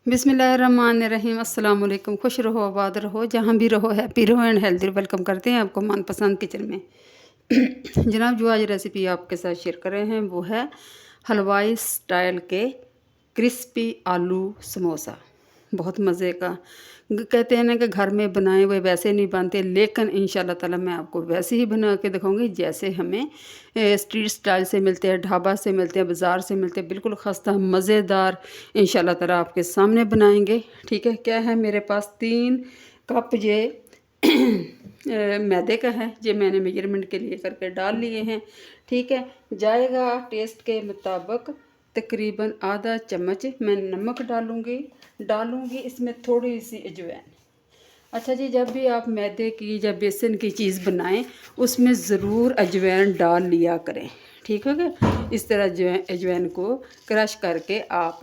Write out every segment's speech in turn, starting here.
बिस्मिल्लाहिर्रहमानिर्रहीम। अस्सलाम वालेकुम। खुश रहो, आबाद रहो, जहाँ भी रहो, हैप्पी रहो एंड हेल्दी। वेलकम करते हैं आपको मनपसंद किचन में। जनाब, जो आज रेसिपी आपके साथ शेयर कर रहे हैं वो है हलवाई स्टाइल के क्रिस्पी आलू समोसा। बहुत मज़े का। कहते हैं ना कि घर में बनाए हुए वैसे नहीं बनते, लेकिन इंशाल्लाह ताला मैं आपको वैसे ही बना के दिखाऊंगी जैसे हमें स्ट्रीट स्टाइल से मिलते हैं, ढाबा से मिलते हैं, बाज़ार से मिलते हैं। बिल्कुल खस्ता मज़ेदार इंशाल्लाह ताला आपके सामने बनाएंगे। ठीक है, क्या है मेरे पास 3 कप ये मैदे का है। ये मैंने मेजरमेंट के लिए करके डाल लिए हैं। ठीक है, जाएगा टेस्ट के मुताबिक तकरीबन आधा चम्मच मैं नमक डालूंगी इसमें थोड़ी सी अजवाइन। अच्छा जी, जब भी आप मैदे की या बेसन की चीज़ बनाएं उसमें ज़रूर अजवाइन डाल लिया करें। ठीक हो गया। इस तरह अजवाइन को क्रश करके आप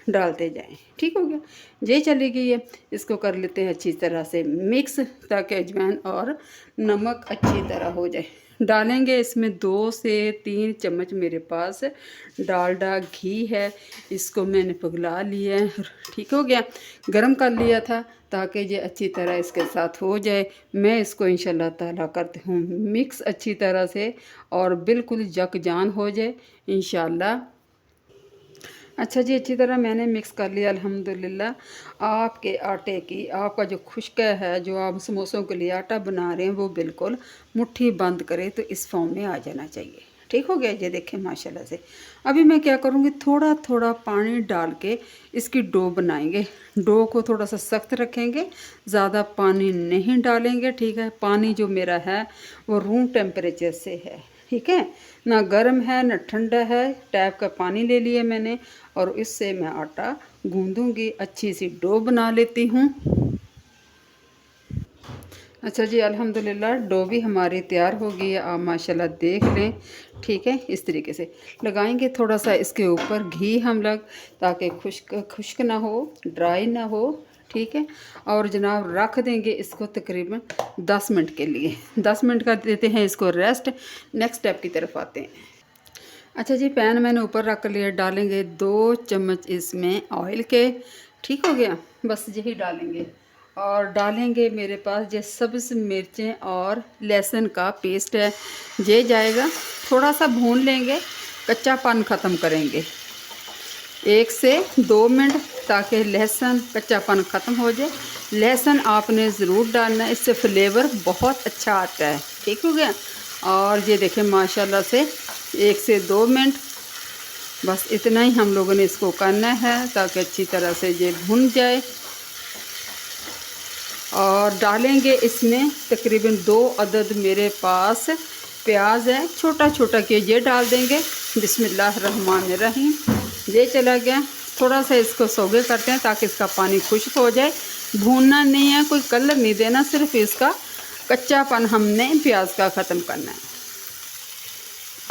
डालते जाएं। ठीक हो गया। ये चली गई है, इसको कर लेते हैं अच्छी तरह से मिक्स, ताकि अजवाइन और नमक अच्छी तरह हो जाए। डालेंगे इसमें 2 से 3 चम्मच मेरे पास डालडा घी है। इसको मैंने पिघला लिया है। ठीक हो गया, गरम कर लिया था ताकि ये अच्छी तरह इसके साथ हो जाए। मैं इसको इंशाल्लाह ताला करती हूँ मिक्स अच्छी तरह से और बिल्कुल यकजान हो जाए इंशाल्लाह। अच्छा जी, अच्छी तरह मैंने मिक्स कर लिया अल्हम्दुलिल्लाह। आपके आटे की, आपका जो खुश्क है, जो आप समोसों के लिए आटा बना रहे हैं, वो बिल्कुल मुट्ठी बंद करे तो इस फॉर्म में आ जाना चाहिए। ठीक हो गया। ये देखें माशाल्लाह से। अभी मैं क्या करूँगी, थोड़ा थोड़ा पानी डाल के इसकी डो बनाएंगे। डो को थोड़ा सा सख्त रखेंगे, ज़्यादा पानी नहीं डालेंगे। ठीक है, पानी जो मेरा है वो रूम टेम्परेचर से है। ठीक है, ना गर्म है ना ठंडा है, टैप का पानी ले लिया मैंने और इससे मैं आटा गूंदूंगी। अच्छी सी डो बना लेती हूँ। अच्छा जी, अल्हम्दुलिल्लाह डो भी हमारी तैयार हो गई है। आप माशाल्लाह देख लें। ठीक है, इस तरीके से लगाएंगे थोड़ा सा इसके ऊपर घी हम लोग, ताकि खुश्क ना हो, ड्राई ना हो। ठीक है, और जनाब रख देंगे इसको तकरीबन 10 मिनट के लिए। 10 मिनट का देते हैं इसको रेस्ट। नेक्स्ट स्टेप की तरफ आते हैं। अच्छा जी, पैन मैंने ऊपर रख लिया। डालेंगे 2 चम्मच इसमें ऑयल के। ठीक हो गया, बस यही डालेंगे। और डालेंगे मेरे पास ये सब्ज़ मिर्चें और लहसुन का पेस्ट है, ये जाएगा। थोड़ा सा भून लेंगे, कच्चापन ख़त्म करेंगे 1 से 2 मिनट, ताकि लहसुन कच्चापन ख़त्म हो जाए। लहसुन आपने ज़रूर डालना है, इससे फ्लेवर बहुत अच्छा आता है। ठीक हो गया। और ये देखें माशाल्लाह से 1 से 2 मिनट, बस इतना ही हम लोगों ने इसको करना है ताकि अच्छी तरह से ये भुन जाए। और डालेंगे इसमें तकरीबन 2 अदद मेरे पास प्याज है, छोटा छोटा के ये डाल देंगे। बिस्मिल्लाहिर्रहमानिर्रहीम। ये चला गया। थोड़ा सा इसको सोगे करते हैं ताकि इसका पानी खुश्क हो जाए। भूनना नहीं है, कोई कलर नहीं देना, सिर्फ इसका कच्चापन हमने प्याज का ख़त्म करना है।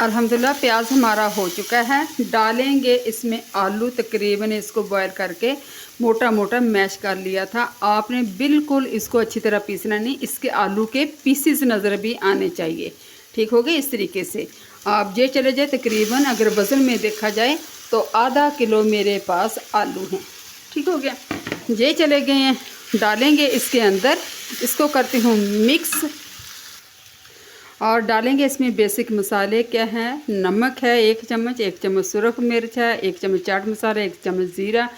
अल्हम्दुलिल्लाह प्याज हमारा हो चुका है। डालेंगे इसमें आलू, तकरीबन इसको बॉयल करके मोटा मोटा मैश कर लिया था। आपने बिल्कुल इसको अच्छी तरह पीसना नहीं, इसके आलू के पीसेस नज़र भी आने चाहिए। ठीक हो गए। इस तरीके से आप ये चले जाए, तकरीबन अगर वज़न में देखा जाए तो आधा किलो मेरे पास आलू हैं। ठीक हो गया, ये चले गए हैं। डालेंगे इसके अंदर, इसको करती हूँ मिक्स। और डालेंगे इसमें बेसिक मसाले क्या हैं। नमक है 1 चम्मच, 1 चम्मच सुरख मिर्च है, 1 चम्मच चाट मसाला, 1 चम्मच ज़ीरा,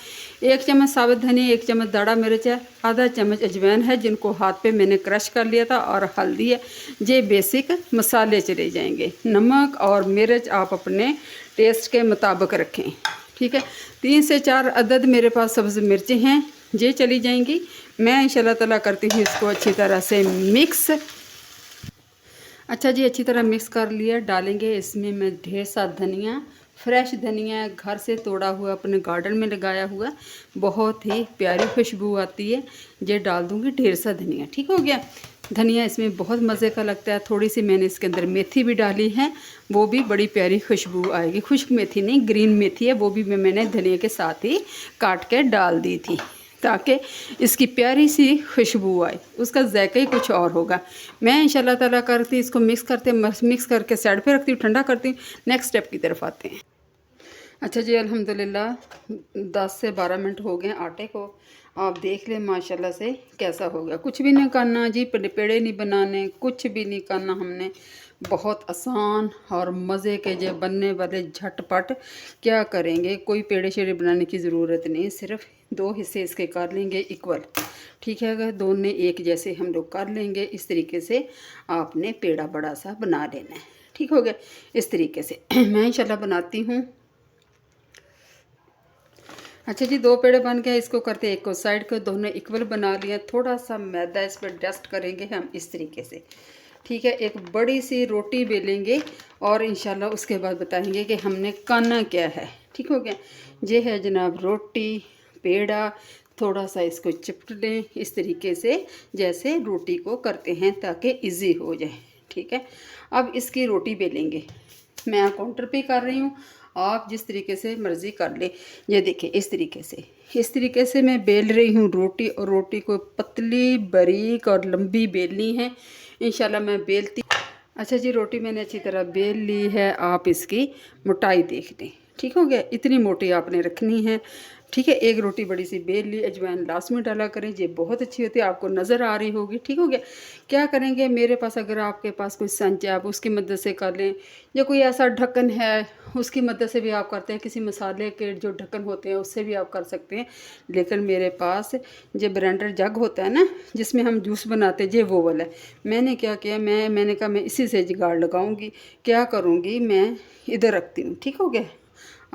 1 चम्मच साबुत धनिया, 1 चम्मच दाढ़ा मिर्च है, आधा चम्मच अजवाइन है जिनको हाथ पे मैंने क्रश कर लिया था, और हल्दी है। ये बेसिक मसाले चले जाएंगे। नमक और मिर्च आप अपने टेस्ट के मुताबिक रखें। ठीक है, 3 से 4 अदद मेरे पास सब्ज़ मिर्चें हैं, ये चली जाएंगी। मैं इंशाल्लाह ताला करती हूँ इसको अच्छी तरह से मिक्स। अच्छा जी, अच्छी तरह मिक्स कर लिया। डालेंगे इसमें मैं ढेर सा धनिया, फ्रेश धनिया, घर से तोड़ा हुआ, अपने गार्डन में लगाया हुआ, बहुत ही प्यारी खुशबू आती है। ये डाल दूँगी ढेर सा धनिया। ठीक हो गया। धनिया इसमें बहुत मज़े का लगता है। थोड़ी सी मैंने इसके अंदर मेथी भी डाली है, वो भी बड़ी प्यारी खुशबू आएगी। खुश्क मेथी नहीं, ग्रीन मेथी है, वो भी मैंने धनिया के साथ ही काट के डाल दी थी ताकि इसकी प्यारी सी खुशबू आए। उसका जायका ही कुछ और होगा। मैं इंशाल्लाह ताला करती इसको मिक्स करके साइड पे रखती हूँ, ठंडा करती हूँ। नेक्स्ट स्टेप की तरफ आते हैं। अच्छा जी, अल्हम्दुलिल्लाह 10 से 12 मिनट हो गए आटे को। आप देख लें माशाल्लाह से कैसा हो गया। कुछ भी नहीं करना जी, पेड़े नहीं बनाने, कुछ भी नहीं करना हमने। बहुत आसान और मज़े के जो बनने वाले झटपट। क्या करेंगे, कोई पेड़े शेड़े बनाने की ज़रूरत नहीं, सिर्फ 2 हिस्से इसके कर लेंगे इक्वल। ठीक है, अगर दोनों एक जैसे हम लोग कर लेंगे, इस तरीके से आपने पेड़ा बड़ा सा बना लेना है। ठीक हो गया, इस तरीके से मैं इंशाल्लाह बनाती हूँ। अच्छा जी, 2 पेड़े बन गए, इसको करते एक को साइड को, दोनों इक्वल बना लिया। थोड़ा सा मैदा इस पर डस्ट करेंगे हम इस तरीके से। ठीक है, एक बड़ी सी रोटी बेलेंगे और इंशाल्लाह उसके बाद बताएंगे कि हमने करना क्या है। ठीक हो गया, ये है जनाब रोटी पेड़ा। थोड़ा सा इसको चिपट लें इस तरीके से जैसे रोटी को करते हैं ताकि इजी हो जाए। ठीक है, अब इसकी रोटी बेलेंगे। मैं काउंटर पे कर रही हूँ, आप जिस तरीके से मर्ज़ी कर ले। ये देखिए इस तरीके से मैं बेल रही हूँ रोटी, और रोटी को पतली बारीक और लंबी बेलनी है इंशाल्लाह। मैं बेलती। अच्छा जी, रोटी मैंने अच्छी तरह बेल ली है। आप इसकी मोटाई देख लें। ठीक हो गया, इतनी मोटी आपने रखनी है। ठीक है, एक रोटी बड़ी सी बेल ली। अजवाइन लास्ट में डाला करें, ये बहुत अच्छी होती है, आपको नज़र आ रही होगी। ठीक हो गया, क्या करेंगे, मेरे पास अगर आपके पास कोई संच है आप उसकी मदद से कर लें, या कोई ऐसा ढक्कन है उसकी मदद से भी आप करते हैं। किसी मसाले के जो ढक्कन होते हैं उससे भी आप कर सकते हैं। लेकिन मेरे पास जो ब्लेंडर जग होता है ना, जिसमें हम जूस बनाते हैं, ये वो वाला है। मैंने क्या किया, मैंने कहा मैं इसी से जुगाड़ लगाऊंगी। क्या करूँगी, मैं इधर रखती हूँ। ठीक हो गया,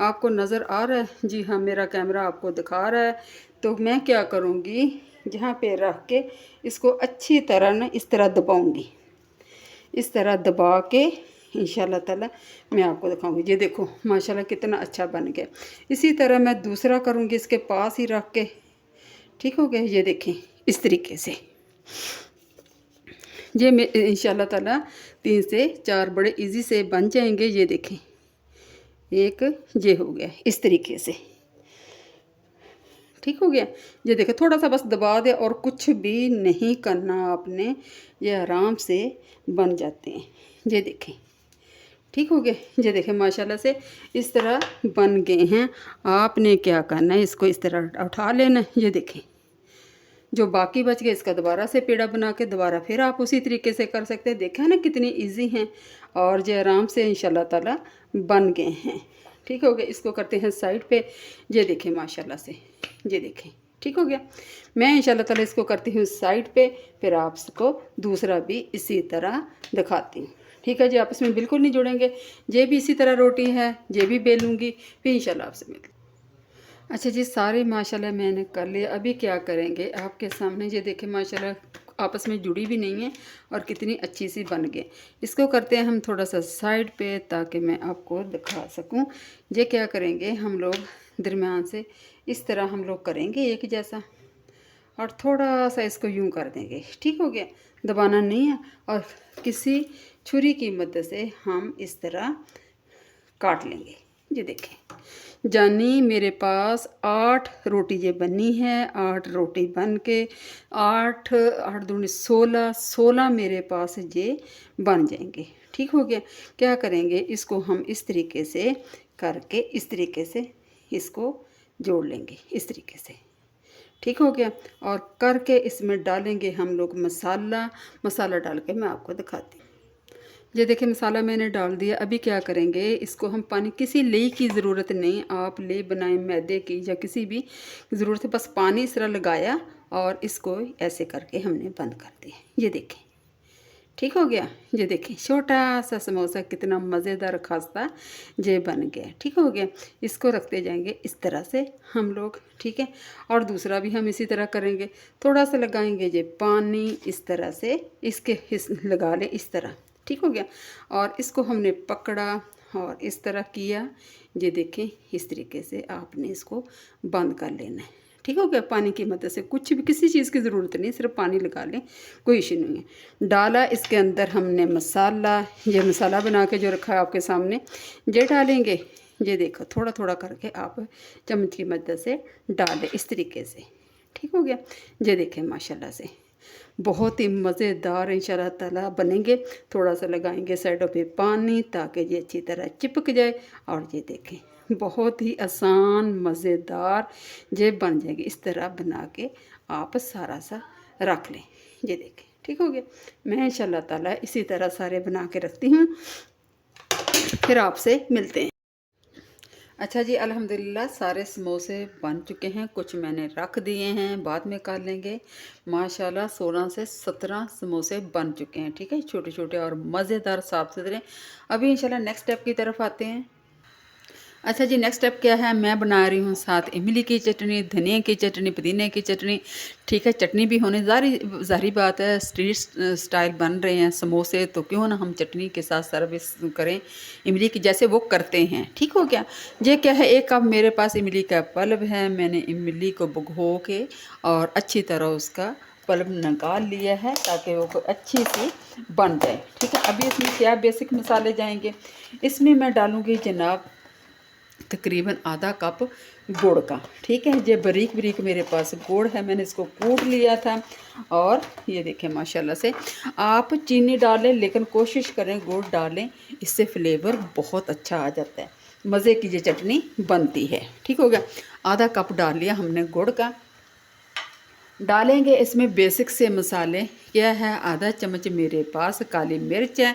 आपको नज़र आ रहा है? जी हाँ, मेरा कैमरा आपको दिखा रहा है। तो मैं क्या करूँगी, जहाँ पे रख के इसको अच्छी तरह ना इस तरह दबाऊँगी। इस तरह दबा के इंशाल्लाह ताला मैं आपको दिखाऊंगी। ये देखो माशाल्लाह कितना अच्छा बन गया। इसी तरह मैं दूसरा करूँगी इसके पास ही रख के। ठीक हो गया, ये देखें इस तरीके से। ये मैं इंशाल्लाह ताला 3 से 4 बड़े इजी से बन जाएंगे। ये देखें, एक ये हो गया इस तरीके से। ठीक हो गया, ये देखें, थोड़ा सा बस दबा दे और कुछ भी नहीं करना आपने, ये आराम से बन जाते हैं। ये देखें, ठीक हो गया, ये देखें माशाल्लाह से इस तरह बन गए हैं। आपने क्या करना है, इसको इस तरह उठा लेना है। ये देखें, जो बाकी बच गए इसका दोबारा से पेड़ा बना के दोबारा फिर आप उसी तरीके से कर सकते हैं। देखा ना कितनी इजी हैं, और जो आराम से इंशाल्लाह ताला बन गए हैं। ठीक हो गया, इसको करते हैं साइड पे। ये देखें माशाल्लाह से, ये देखें, ठीक हो गया। मैं इंशाल्लाह ताला इसको करती हूँ साइड पे, फिर आपको दूसरा भी इसी तरह दिखाती हूँ। ठीक है जी, आपस में बिल्कुल नहीं जुड़ेंगे। ये भी इसी तरह रोटी है, ये भी बेलूँगी, फिर इंशाल्लाह आपसे मिलती। अच्छा जी, सारे माशाल्लाह मैंने कर लिया। अभी क्या करेंगे, आपके सामने ये देखें माशाल्लाह आपस में जुड़ी भी नहीं है और कितनी अच्छी सी बन गई। इसको करते हैं हम थोड़ा सा साइड पे ताकि मैं आपको दिखा सकूं। ये क्या करेंगे हम लोग, दरमियान से इस तरह हम लोग करेंगे एक जैसा, और थोड़ा सा इसको यूं कर देंगे। ठीक हो गया, दबाना नहीं है, और किसी छुरी की मदद से हम इस तरह काट लेंगे। ये देखें, जानी मेरे पास 8 रोटी ये बनी है। 8 रोटी बन के 8 8 दूनी 16 मेरे पास ये बन जाएंगे। ठीक हो गया, क्या करेंगे, इसको हम इस तरीके से करके इस तरीके से इसको जोड़ लेंगे इस तरीके से। ठीक हो गया, और करके इसमें डालेंगे हम लोग मसाला डाल के मैं आपको दिखाती हूँ। ये देखिए मसाला मैंने डाल दिया। अभी क्या करेंगे, इसको हम पानी, किसी लेई की ज़रूरत नहीं, आप ले बनाएं मैदे की या किसी भी ज़रूरत है, बस पानी इस तरह लगाया और इसको ऐसे करके हमने बंद कर दिया। ये देखें, ठीक हो गया। ये देखें छोटा सा समोसा कितना मज़ेदार खास्ता ये बन गया। ठीक हो गया, इसको रखते जाएंगे इस तरह से हम लोग। ठीक है, और दूसरा भी हम इसी तरह करेंगे। थोड़ा सा लगाएंगे ये पानी इस तरह से, इसके लगा लें इस तरह। ठीक हो गया, और इसको हमने पकड़ा और इस तरह किया। ये देखें इस तरीके से आपने इसको बंद कर लेना है। ठीक हो गया, पानी की मदद से, कुछ भी किसी चीज़ की ज़रूरत नहीं, सिर्फ पानी लगा लें, कोई इशू नहीं है। डाला इसके अंदर हमने मसाला, ये मसाला बना के जो रखा है आपके सामने, ये डालेंगे। ये देखो थोड़ा थोड़ा करके आप चम्मच की मदद से डालें इस तरीके से। ठीक हो गया, ये देखें माशाल्लाह से बहुत ही मज़ेदार इंशाल्लाह ताला बनेंगे। थोड़ा सा लगाएंगे साइडों पे पानी ताकि ये अच्छी तरह चिपक जाए, और ये देखें बहुत ही आसान मज़ेदार ये बन जाएगी। इस तरह बना के आप सारा सा रख लें। ये देखें, ठीक हो गया। मैं इंशाल्लाह ताला इसी तरह सारे बना के रखती हूँ, फिर आपसे मिलते हैं। अच्छा जी, अल्हम्दुलिल्लाह सारे समोसे बन चुके हैं। कुछ मैंने रख दिए हैं, बाद में कर लेंगे। माशाल्लाह 16 से 17 समोसे बन चुके हैं, ठीक है, छोटे छोटे और मज़ेदार साफ़ सुथरे। अभी इंशाल्लाह नेक्स्ट स्टेप की तरफ आते हैं। अच्छा जी, नेक्स्ट स्टेप क्या है, मैं बना रही हूँ साथ इमली की चटनी, धनिया की चटनी, पुदीने की चटनी, ठीक है। चटनी भी होने ज़ाहिर बात है, स्ट्रीट स्टाइल बन रहे हैं समोसे, तो क्यों ना हम चटनी के साथ सर्विस करें इमली की, जैसे वो करते हैं, ठीक हो गया। ये क्या है, एक कप मेरे पास इमली का पल्प है। मैंने इमली को भिगो के और अच्छी तरह उसका पल्प निकाल लिया है ताकि वो अच्छी सी बन जाए, ठीक है। अभी इसमें क्या बेसिक मसाले जाएंगे, इसमें मैं डालूँगी जनाब तकरीबन आधा कप गुड़ का, ठीक है। ये बारीक बारीक मेरे पास गुड़ है, मैंने इसको कूट लिया था। और ये देखें माशाल्लाह से, आप चीनी डालें लेकिन कोशिश करें गुड़ डालें, इससे फ्लेवर बहुत अच्छा आ जाता है, मज़े की ये चटनी बनती है, ठीक हो गया। आधा कप डाल लिया हमने गुड़ का। डालेंगे इसमें बेसिक से मसाले, क्या है, आधा चम्मच मेरे पास काली मिर्च है,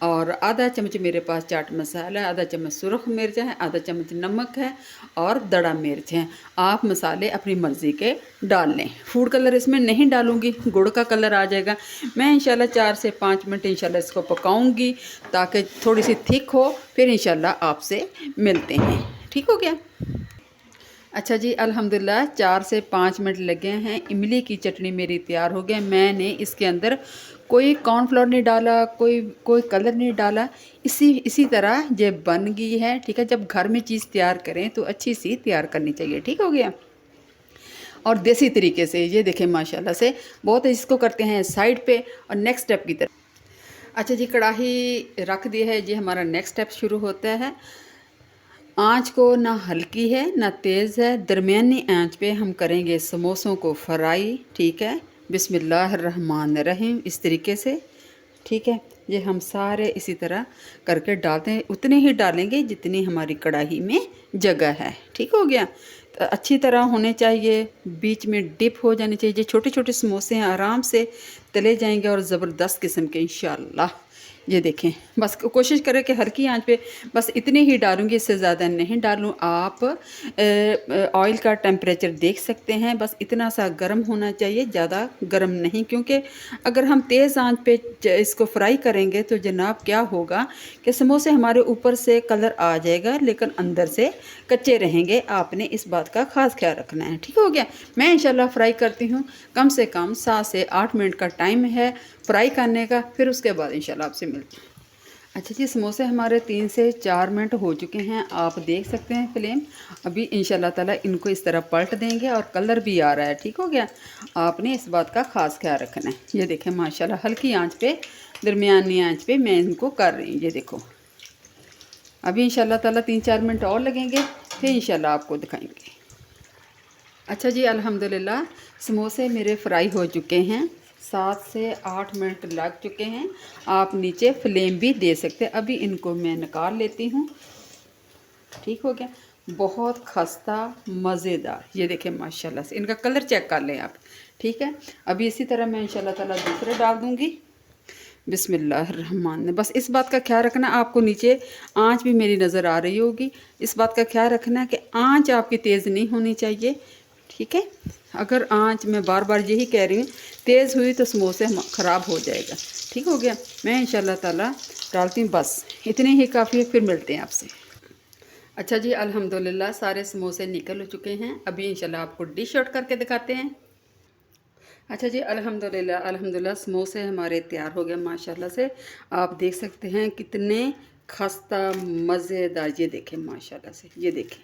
और आधा चम्मच मेरे पास चाट मसाला है, आधा चम्मच सुरख मिर्च है, आधा चम्मच नमक है, और दड़ा मिर्च है। आप मसाले अपनी मर्ज़ी के डाल लें। फूड कलर इसमें नहीं डालूँगी, गुड़ का कलर आ जाएगा। मैं इंशाल्लाह 4 से 5 मिनट इंशाल्लाह इसको पकाऊँगी ताकि थोड़ी सी थिक हो, फिर इंशाल्लाह आपसे मिलते हैं, ठीक हो गया। अच्छा जी, अल्हम्दुलिल्लाह 4 से 5 मिनट लगे हैं, इमली की चटनी मेरी तैयार हो गई। मैंने इसके अंदर कोई कॉर्नफ्लोर नहीं डाला, कोई कलर नहीं डाला, इसी तरह ये बन गई है, ठीक है। जब घर में चीज़ तैयार करें तो अच्छी सी तैयार करनी चाहिए, ठीक हो गया। और देसी तरीके से ये देखें माशाल्लाह से, बहुत इसको करते हैं साइड पे और नेक्स्ट स्टेप की तरफ। अच्छा जी, कढ़ाई रख दी है, ये हमारा नेक्स्ट स्टेप शुरू होता है। आँच को ना हल्की है ना तेज़ है, दरमियानी आँच पे हम करेंगे समोसों को फ्राई, ठीक है। बिस्मिल्लाहिर्रहमानिर्रहीम, इस तरीके से, ठीक है। ये हम सारे इसी तरह करके डालते हैं, उतने ही डालेंगे जितनी हमारी कढ़ाई में जगह है, ठीक हो गया। तो अच्छी तरह होने चाहिए, बीच में डिप हो जानी चाहिए। छोटे छोटे समोसे हैं, आराम से तले जाएंगे और ज़बरदस्त किस्म के इंशाल्लाह। ये देखें, बस कोशिश करें कि हल्की आंच पे, बस इतनी ही डालूंगी, इससे ज़्यादा नहीं डालूं। आप ऑयल का टेम्परेचर देख सकते हैं, बस इतना सा गर्म होना चाहिए, ज़्यादा गर्म नहीं, क्योंकि अगर हम तेज़ आंच पे इसको फ्राई करेंगे तो जनाब क्या होगा कि समोसे हमारे ऊपर से कलर आ जाएगा लेकिन अंदर से कच्चे रहेंगे। आपने इस बात का ख़ास ख्याल रखना है, ठीक हो गया। मैं इंशाल्लाह फ्राई करती हूँ, कम से कम 7 से 8 मिनट का टाइम है फ्राई करने का, फिर उसके बाद इंशाल्लाह आपसे मिलती हूँ। अच्छा जी, समोसे हमारे 3 से 4 मिनट हो चुके हैं, आप देख सकते हैं फ्लेम। अभी इंशाल्लाह ताला इनको इस तरह पलट देंगे और कलर भी आ रहा है, ठीक हो गया। आपने इस बात का ख़ास ख्याल रखना है। ये देखें माशाल्लाह, हल्की आंच पे, दरमियानी आंच पे मैं इनको कर रही हूँ। ये देखो, अभी इंशाल्लाह ताला 3-4 मिनट और लगेंगे, फिर इंशाल्लाह आपको दिखाएंगे। अच्छा जी, अल्हम्दुलिल्लाह समोसे मेरे फ्राई हो चुके हैं, 7 से 8 मिनट लग चुके हैं। आप नीचे फ्लेम भी दे सकते हैं। अभी इनको मैं निकाल लेती हूँ, ठीक हो गया। बहुत खस्ता मज़ेदार, ये देखें माशाल्लाह से, इनका कलर चेक कर लें आप, ठीक है। अभी इसी तरह मैं इंशाल्लाह ताला दूसरे डाल दूँगी। बिस्मिल्लाहिर्रहमान, बस इस बात का ख्याल रखना, आपको नीचे आंच भी मेरी नज़र आ रही होगी, इस बात का ख्याल रखना कि आंच आपकी तेज़ नहीं होनी चाहिए, ठीक है। अगर आंच, मैं बार बार यही कह रही हूँ, तेज़ हुई तो समोसे ख़राब हो जाएगा, ठीक हो गया। मैं इंशाल्लाह ताला डालती हूँ, बस इतने ही काफ़ी है, फिर मिलते हैं आपसे। अच्छा जी, अल्हम्दुलिल्लाह सारे समोसे निकल चुके हैं। अभी इंशाल्लाह आपको डिश आउट करके दिखाते हैं। अच्छा जी, अल्हम्दुलिल्लाह अल्हम्दुलिल्लाह समोसे हमारे तैयार हो गए माशाल्लाह से। आप देख सकते हैं कितने खस्ता मज़ेदार, ये देखें माशाल्लाह से, ये देखें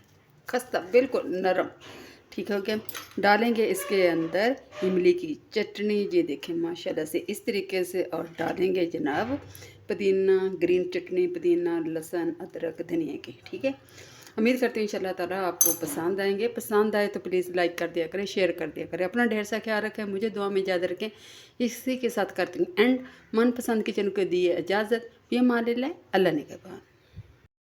खस्ता बिल्कुल नरम, ठीक हो गया। डालेंगे इसके अंदर इमली की चटनी, ये देखें माशाल्लाह से, इस तरीके से। और डालेंगे जनाब पुदीना, ग्रीन चटनी, पुदीना, लहसुन, अदरक, धनिया की, ठीक है। उम्मीद करती हूँ इंशाल्लाह ताला आपको पसंद आएंगे। पसंद आए तो प्लीज़ लाइक कर दिया करें, शेयर कर दिया करें। अपना ढेर सा ख्याल रखें, मुझे दुआ में याद रखें। इसी के साथ करती हूँ एंड। मनपसंद किचन को दिए इजाज़त, ये मान ले, अल्लाह ने के बाद।